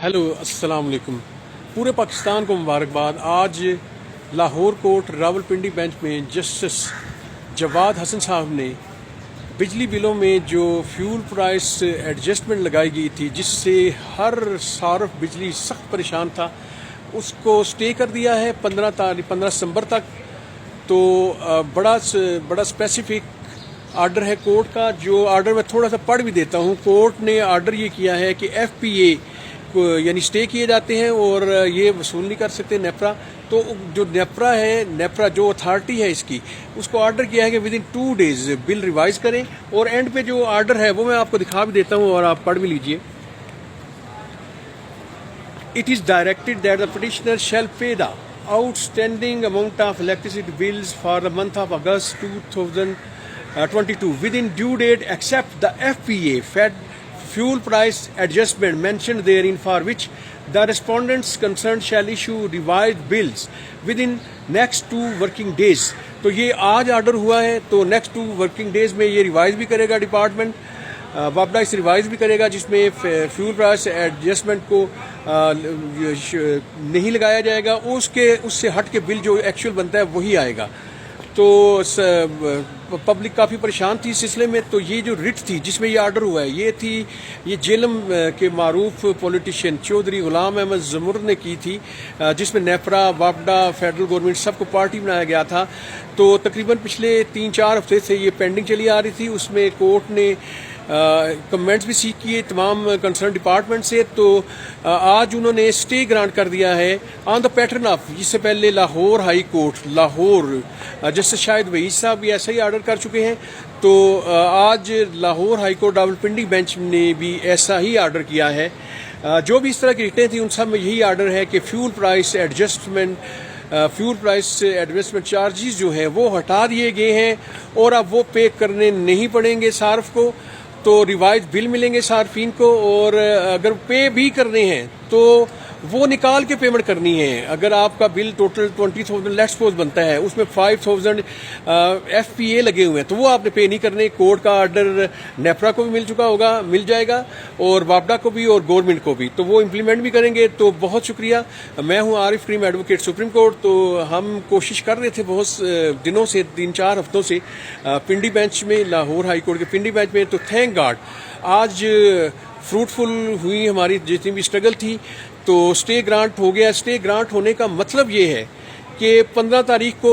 Hello अस्सलाम वालेकुम। पूरे पाकिस्तान को मुबारकबाद। आज लाहौर कोर्ट रावलपिंडी बेंच में जस्टिस जवाद हसन साहब ने बिजली बिलों में जो फ्यूल प्राइस एडजस्टमेंट लगाई गई थी, जिससे हर सार्फ बिजली सख्त परेशान था, उसको स्टे कर दिया है 15 दिसंबर तक। तो बड़ा स्पेसिफिक आर्डर है कोर्ट का। जो आर्डर मैं थोड़ा सा पढ़ भी देता हूँ। कोर्ट ने आर्डर ये किया है कि FPA यानी स्टे किए जाते हैं और ये वसूल नहीं कर सकते नेपरा। तो जो नेपरा जो अथॉरिटी है इसकी, उसको आर्डर किया है कि with in 2 days bill revise करें। और एंड पे जो आर्डर है वो मैं आपको दिखा भी देता हूँ और आप पढ़ भी लीजिए। It is directed that the petitioner shall pay the outstanding amount of electricity bills for the month of August 2022 within due date, except the FPA fuel price adjustment mentioned therein, for which the respondents concerned shall issue revised bills within next 2 working days. तो ये आज order हुआ है, तो next 2 working days में ये revise भी करेगा डिपार्टमेंट। वापडा इस रिवाइज भी करेगा, जिसमें फ्यूल प्राइस एडजस्टमेंट को नहीं लगाया जाएगा। उससे हट के बिल जो एक्चुअल बनता है वही आएगा। तो पब्लिक काफ़ी परेशान थी इस सिलसिले में। तो ये जो रिट थी जिसमें ये आर्डर हुआ है, ये जेलम के मारूफ पॉलिटिशियन चौधरी गुलाम अहमद जमुर ने की थी, जिसमें नेपरा, वापडा, फेडरल गवर्नमेंट सबको पार्टी बनाया गया था। तो तकरीबन पिछले 3-4 हफ्ते से ये पेंडिंग चली आ रही थी। उसमें कोर्ट ने कमेंट्स भी सीख किए तमाम कंसर्न डिपार्टमेंट से। तो आज उन्होंने स्टे ग्रांट कर दिया है ऑन द पैटर्न ऑफ, इससे पहले Lahore high court Lahore justice Shahid Waheed साहब भी ऐसा ही आर्डर कर चुके हैं। तो आज Lahore high court Rawalpindi bench ने भी ऐसा ही आर्डर किया है। जो भी इस तरह की रिटें थी उन सब में यही आर्डर है कि फ्यूल प्राइस एडजस्टमेंट चार्जेस जो हैं वो हटा दिए गए हैं और अब वो पे करने नहीं पड़ेंगे सार्फ को। तो रिवाइज बिल मिलेंगे सार्फिन को, और अगर पे भी करने हैं तो वो निकाल के पेमेंट करनी है। अगर आपका बिल टोटल 20,000 लेट्स सपोज बनता है, उसमें 5,000 FPA लगे हुए हैं, तो वो आपने पे नहीं करने। कोर्ट का आर्डर नेपरा को भी मिल जाएगा और वापडा को भी और गवर्नमेंट को भी, तो वो इम्प्लीमेंट भी करेंगे। तो बहुत शुक्रिया। मैं हूँ आरिफ करीम, एडवोकेट सुप्रीम कोर्ट। तो हम कोशिश कर रहे थे बहुत दिनों से, 3-4 हफ्तों से पिंडी बेंच में, लाहौर हाई कोर्ट के पिंडी बेंच में। तो थैंक गॉड आज फ्रूटफुल हुई हमारी जितनी भी स्ट्रगल थी। तो स्टे ग्रांट हो गया। स्टे ग्रांट होने का मतलब ये है कि 15 तारीख को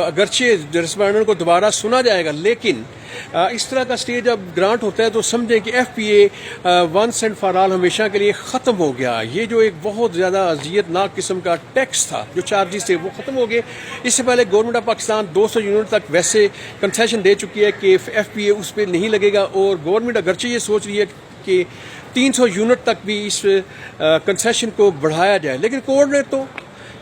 अगरचे रिस्पोंडेंट को दोबारा सुना जाएगा, लेकिन इस तरह का स्टे जब ग्रांट होता है तो समझें कि FPA once and for all हमेशा के लिए ख़त्म हो गया। ये जो एक बहुत ज़्यादा अजियतनाक किस्म का टैक्स था, जो चार्जेस थे, वो ख़त्म हो गए। इससे पहले गवर्नमेंट ऑफ पाकिस्तान 200 यूनिट तक वैसे कंसेशन दे चुकी है कि FPA उस पर नहीं लगेगा, और गवर्नमेंट अगरचे ये सोच रही है कि 300 यूनिट तक भी इस कंसेशन को बढ़ाया जाए। लेकिन कोर्ट ने तो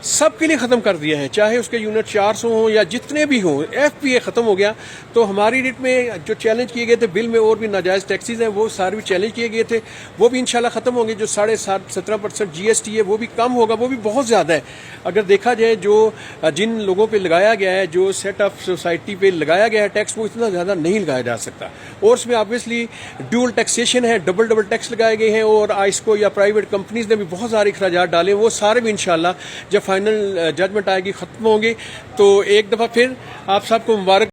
सबके लिए ख़त्म कर दिया है, चाहे उसके यूनिट 400 हों या जितने भी हों, FPA ख़त्म हो गया। तो हमारी रिट में जो चैलेंज किए गए थे बिल में, और भी नाजायज़ टैक्सेस हैं, वो सारे भी चैलेंज किए गए थे, वो भी इंशाल्लाह ख़त्म होंगे। जो 17.5% GST है वो भी कम होगा, वो भी बहुत ज़्यादा है। अगर देखा जाए जो जिन लोगों पर लगाया गया है, जो सेट ऑफ सोसाइटी पे लगाया गया है टैक्स, वो इतना ज़्यादा नहीं लगाया जा सकता। और उसमें ऑब्वियसली ड्यूल टैक्सेशन है, डबल टैक्स लगाए गए हैं, और आइस्को या प्राइवेट कंपनीज ने भी बहुत सारे अखराजात डाले, वो सारे भी इंशाल्लाह जब फाइनल जजमेंट आएगी ख़त्म होंगे। तो एक दफ़ा फिर आप सबको मुबारक।